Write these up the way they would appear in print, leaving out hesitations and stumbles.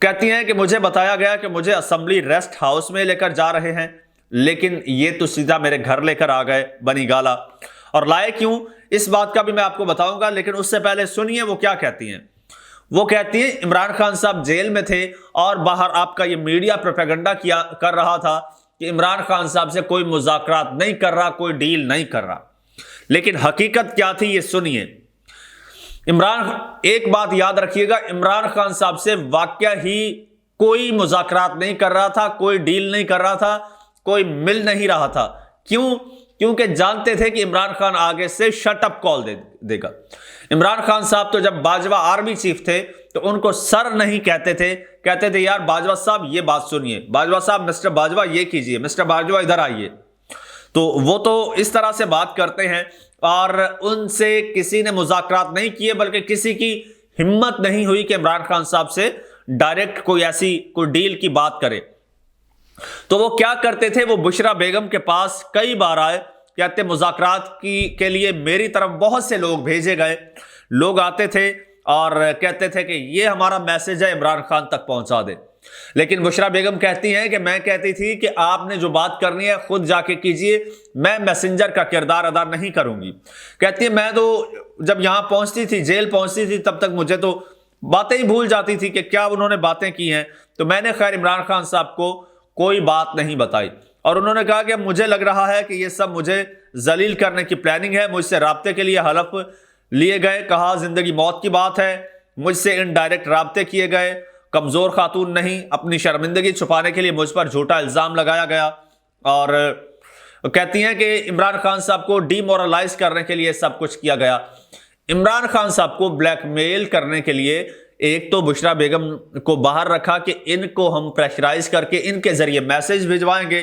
کہتی ہیں کہ مجھے بتایا گیا کہ مجھے اسمبلی ریسٹ ہاؤس میں لے کر جا رہے ہیں، لیکن یہ تو سیدھا میرے گھر لے کر آ گئے بنی گالہ، اور لائے کیوں اس بات کا بھی میں آپ کو بتاؤں گا، لیکن اس سے پہلے سنیے وہ کیا کہتی ہیں۔ وہ کہتی ہیں عمران خان صاحب جیل میں تھے اور باہر آپ کا یہ میڈیا پروپیگنڈا کر رہا تھا کہ عمران خان صاحب سے کوئی مذاکرات نہیں کر رہا، کوئی ڈیل نہیں کر رہا، لیکن حقیقت کیا تھی یہ سنیے۔ ایک بات یاد رکھیے گا، عمران خان صاحب سے واقعہ ہی کوئی مذاکرات نہیں کر رہا تھا، کوئی ڈیل نہیں کر رہا تھا، کوئی مل نہیں رہا تھا۔ کیونکہ جانتے تھے کہ عمران خان آگے سے شٹ اپ کال دے گا۔ عمران خان صاحب تو جب باجوہ آرمی چیف تھے تو ان کو سر نہیں کہتے تھے، کہتے تھے یار باجوہ صاحب یہ بات سنیے، باجوہ صاحب مسٹر باجوہ یہ کیجئے، مسٹر باجوہ ادھر آئیے۔ تو وہ تو اس طرح سے بات کرتے ہیں، اور ان سے کسی نے مذاکرات نہیں کیے، بلکہ کسی کی ہمت نہیں ہوئی کہ عمران خان صاحب سے ڈائریکٹ کوئی ڈیل کی بات کرے۔ تو وہ کیا کرتے تھے، وہ بشرا بیگم کے پاس کئی بار آئے، کہتے مذاکرات کے لیے میری طرف بہت سے لوگ بھیجے گئے، لوگ آتے تھے اور کہتے تھے کہ یہ ہمارا میسج ہے عمران خان تک پہنچا دے، لیکن بشرا بیگم کہتی ہیں کہ میں کہتی تھی کہ آپ نے جو بات کرنی ہے خود جا کے کیجئے، میں میسنجر کا کردار ادا نہیں کروں گی۔ کہتی ہے میں تو جب یہاں پہنچتی تھی، جیل پہنچتی تھی، تب تک مجھے تو باتیں ہی بھول جاتی تھی کہ کیا انہوں نے باتیں کی ہیں، تو میں نے خیر عمران خان صاحب کو کوئی بات نہیں بتائی، اور انہوں نے کہا کہ مجھے لگ رہا ہے کہ یہ سب مجھے ذلیل کرنے کی پلاننگ ہے، مجھ سے رابطے کے لیے حلف لیے گئے، کہا زندگی موت کی بات ہے، مجھ سے انڈائریکٹ رابطے کیے گئے، کمزور خاتون نہیں، اپنی شرمندگی چھپانے کے لیے مجھ پر جھوٹا الزام لگایا گیا، اور کہتی ہیں کہ عمران خان صاحب کو ڈی مورلائز کرنے کے لیے سب کچھ کیا گیا۔ عمران خان صاحب کو بلیک میل کرنے کے لیے ایک تو بشرا بیگم کو باہر رکھا کہ ان کو ہم پریشرائز کر کے ان کے ذریعے میسج بھجوائیں گے،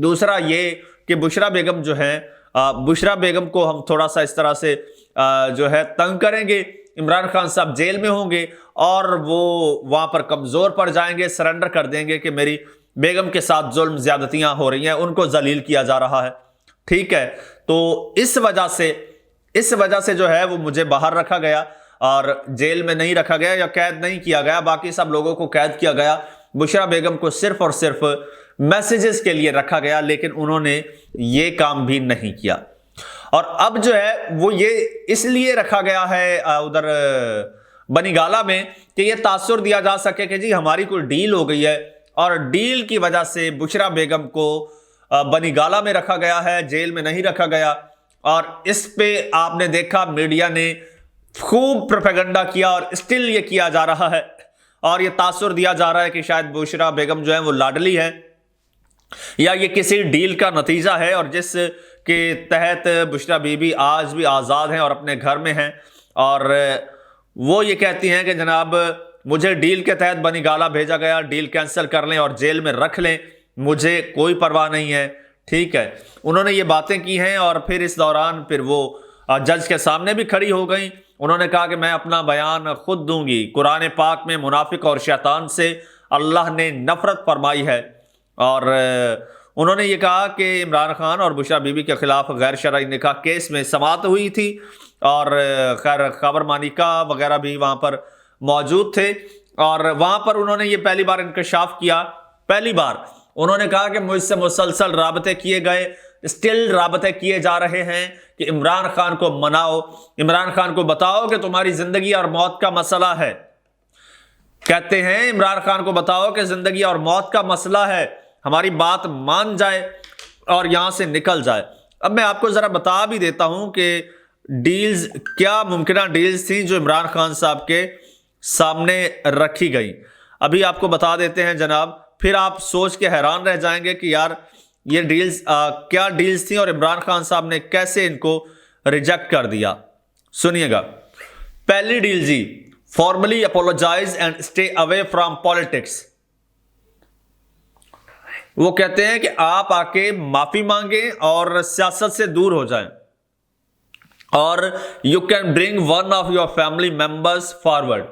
دوسرا یہ کہ بشرا بیگم جو ہے، بشرا بیگم کو ہم تھوڑا سا اس طرح سے جو ہے تنگ کریں گے، عمران خان صاحب جیل میں ہوں گے اور وہ وہاں پر کمزور پڑ جائیں گے، سرنڈر کر دیں گے کہ میری بیگم کے ساتھ ظلم زیادتیاں ہو رہی ہیں، ان کو ذلیل کیا جا رہا ہے، ٹھیک ہے۔ تو اس وجہ سے جو ہے وہ مجھے باہر رکھا گیا، اور جیل میں نہیں رکھا گیا یا قید نہیں کیا گیا، باقی سب لوگوں کو قید کیا گیا، بشرا بیگم کو صرف اور صرف میسیجز کے لیے رکھا گیا، لیکن انہوں نے یہ کام بھی نہیں کیا۔ اور اب جو ہے وہ یہ اس لیے رکھا گیا ہے ادھر بنی گالہ میں کہ یہ تاثر دیا جا سکے کہ جی ہماری کوئی ڈیل ہو گئی ہے، اور ڈیل کی وجہ سے بشرا بیگم کو بنی گالہ میں رکھا گیا ہے، جیل میں نہیں رکھا گیا۔ اور اس پہ آپ نے دیکھا میڈیا نے خوب پروپیگنڈا کیا، اور اسٹل یہ کیا جا رہا ہے، اور یہ تاثر دیا جا رہا ہے کہ شاید بشرا بیگم جو ہے وہ لاڈلی ہے، یا یہ کسی ڈیل کا نتیجہ ہے، اور جس کے تحت بشرا بی بی آج بھی آزاد ہیں اور اپنے گھر میں ہیں، اور وہ یہ کہتی ہیں کہ جناب مجھے ڈیل کے تحت بنی گالہ بھیجا گیا، ڈیل کینسل کر لیں اور جیل میں رکھ لیں، مجھے کوئی پرواہ نہیں ہے، ٹھیک ہے۔ انہوں نے یہ باتیں کی ہیں، اور پھر اس دوران پھر وہ جج کے سامنے بھی کھڑی ہو گئیں، انہوں نے کہا کہ میں اپنا بیان خود دوں گی، قرآن پاک میں منافق اور شیطان سے اللہ نے نفرت فرمائی ہے، اور انہوں نے یہ کہا کہ عمران خان اور بشرا بی بی کے خلاف غیر شرعی نکاح کیس میں سماعت ہوئی تھی، اور خیر خبر مانیکا وغیرہ بھی وہاں پر موجود تھے، اور وہاں پر انہوں نے یہ پہلی بار انکشاف کیا، پہلی بار انہوں نے کہا کہ مجھ سے مسلسل رابطے کیے گئے، اسٹل رابطے کیے جا رہے ہیں کہ عمران خان کو مناؤ، عمران خان کو بتاؤ کہ تمہاری زندگی اور موت کا مسئلہ ہے، کہتے ہیں عمران خان کو بتاؤ کہ زندگی اور موت کا مسئلہ ہے، ہماری بات مان جائے اور یہاں سے نکل جائے۔ اب میں آپ کو ذرا بتا بھی دیتا ہوں کہ ڈیلز کیا ممکنہ ڈیلز تھیں جو عمران خان صاحب کے سامنے رکھی گئی، ابھی آپ کو بتا دیتے ہیں جناب، پھر آپ سوچ کے حیران رہ جائیں گے کہ یار یہ ڈیلز کیا ڈیلز تھیں اور عمران خان صاحب نے کیسے ان کو ریجیکٹ کر دیا۔ سنیے گا، پہلی ڈیل جی، formally apologise and stay away from politics. وہ کہتے ہیں کہ آپ آ کے معافی مانگیں اور سیاست سے دور ہو جائیں، اور you can bring one of your family members forward.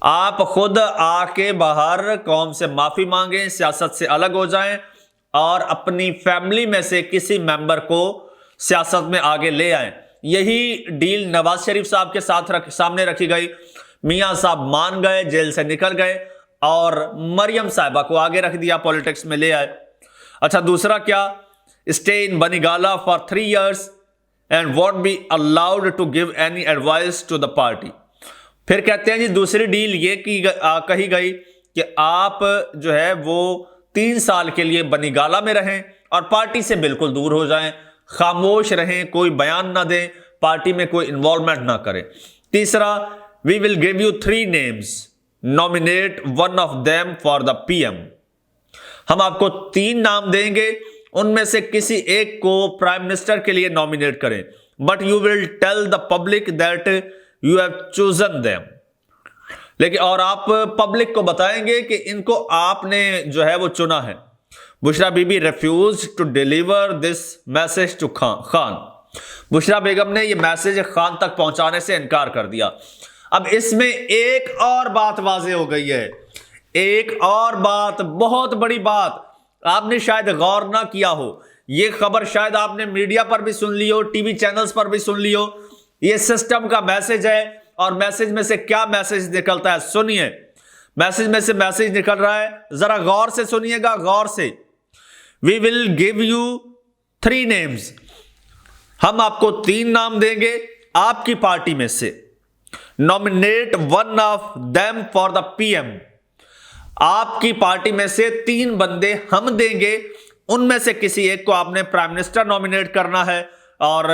آپ خود آ کے باہر قوم سے معافی مانگیں، سیاست سے الگ ہو جائیں، اور اپنی فیملی میں سے کسی ممبر کو سیاست میں آگے لے آئیں۔ یہی ڈیل نواز شریف صاحب کے سامنے رکھی گئی، میاں صاحب مان گئے، جیل سے نکل گئے، اور مریم صاحبہ کو آگے رکھ دیا, پالیٹکس میں لے آئے. اچھا دوسرا کیا, stay in Banigala for 3 years and won't be allowed to give any advice to the party. پھر کہتے ہیں جی دوسری ڈیل یہ کہی گئی کہ آپ جو ہے وہ 3 سال کے لیے بنیگالا میں رہیں اور پارٹی سے بالکل دور ہو جائیں, خاموش رہیں, کوئی بیان نہ دیں, پارٹی میں کوئی انوالومنٹ نہ کریں. تیسرا, we will give you 3 names, nominate one of them for the PM. ہم آپ کو 3 نام دیں گے, ان میں سے کسی ایک کو پرائم منسٹر کے لیے نامینیٹ کریں, but you will tell the public that you have chosen them. لیکن اور آپ پبلک کو بتائیں گے کہ ان کو آپ نے جو ہے وہ چنا ہے. Bushra Bibi refuse to deliver this message to Khan. Bushra Begum نے یہ میسج خان تک پہنچانے سے انکار کر دیا. اب اس میں ایک اور بات واضح ہو گئی ہے, ایک اور بات, بہت بڑی بات آپ نے شاید غور نہ کیا ہو. یہ خبر شاید آپ نے میڈیا پر بھی سن لی ہو, ٹی وی چینلز پر بھی سن لی ہو. یہ سسٹم کا میسج ہے, اور میسج میں سے کیا میسج نکلتا ہے سنیے. میسج میں سے میسج نکل رہا ہے, ذرا غور سے سنیے گا, غور سے. We will give you 3 names. ہم آپ کو 3 نام دیں گے آپ کی پارٹی میں سے. Nominate one of them for the PM. آپ کی پارٹی میں سے 3 بندے ہم دیں گے, ان میں سے کسی ایک کو آپ نے پرائم منسٹر نامینیٹ کرنا ہے, اور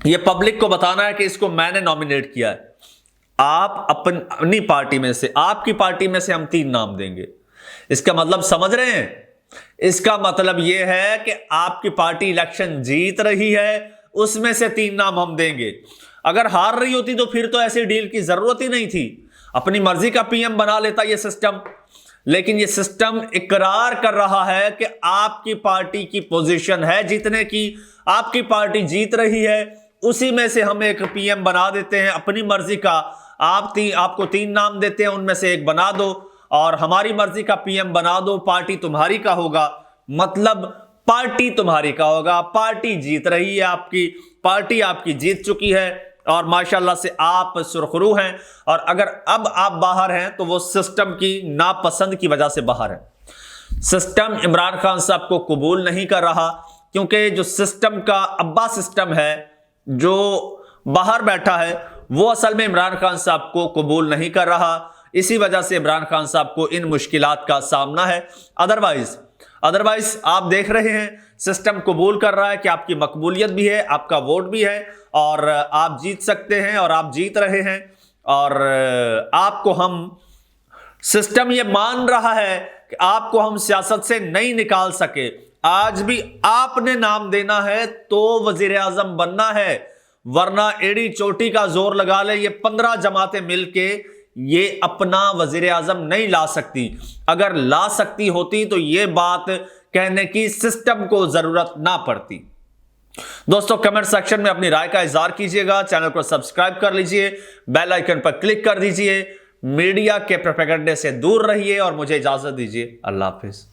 یہ پبلک کو بتانا ہے کہ اس کو میں نے نامینیٹ کیا ہے. آپ اپنی پارٹی میں سے, آپ کی پارٹی میں سے ہم 3 نام دیں گے. اس کا مطلب سمجھ رہے ہیں؟ اس کا مطلب یہ ہے کہ آپ کی پارٹی الیکشن جیت رہی ہے, اس میں سے 3 نام ہم دیں گے. اگر ہار رہی ہوتی تو پھر تو ایسی ڈیل کی ضرورت ہی نہیں تھی, اپنی مرضی کا پی ایم بنا لیتا یہ سسٹم. لیکن یہ سسٹم اقرار کر رہا ہے کہ آپ کی پارٹی کی پوزیشن ہے جیتنے کی, آپ کی پارٹی جیت رہی ہے, اسی میں سے ہم ایک پی ایم بنا دیتے ہیں اپنی مرضی کا. آپ کو 3 نام دیتے ہیں, ان میں سے ایک بنا دو اور ہماری مرضی کا پی ایم بنا دو, پارٹی تمہاری کا ہوگا. مطلب پارٹی تمہاری کا ہوگا, پارٹی جیت رہی ہے, آپ کی پارٹی آپ کی جیت چکی ہے, اور ماشاءاللہ سے آپ سرخرو ہیں. اور اگر اب آپ باہر ہیں تو وہ سسٹم کی ناپسند کی وجہ سے باہر ہیں. سسٹم عمران خان صاحب کو قبول نہیں کر رہا, کیونکہ جو سسٹم کا ابا سسٹم ہے جو باہر بیٹھا ہے, وہ اصل میں عمران خان صاحب کو قبول نہیں کر رہا. اسی وجہ سے عمران خان صاحب کو ان مشکلات کا سامنا ہے. ادروائز آپ دیکھ رہے ہیں سسٹم قبول کر رہا ہے کہ آپ کی مقبولیت بھی ہے, آپ کا ووٹ بھی ہے, اور آپ جیت سکتے ہیں, اور آپ جیت رہے ہیں. اور آپ کو ہم سسٹم یہ مان رہا ہے کہ آپ کو ہم سیاست سے نہیں نکال سکے. آج بھی آپ نے نام دینا ہے تو وزیر اعظم بننا ہے, ورنہ ایڑی چوٹی کا زور لگا لے یہ 15 جماعتیں مل کے یہ اپنا وزیر اعظم نہیں لا سکتی. اگر لا سکتی ہوتی تو یہ بات کہنے کی سسٹم کو ضرورت نہ پڑتی. دوستو کمنٹ سیکشن میں اپنی رائے کا اظہار کیجئے گا, چینل کو سبسکرائب کر لیجئے, بیل آئیکن پر کلک کر دیجئے. میڈیا کے پروپیگنڈے سے دور رہیے اور مجھے اجازت دیجئے. اللہ حافظ.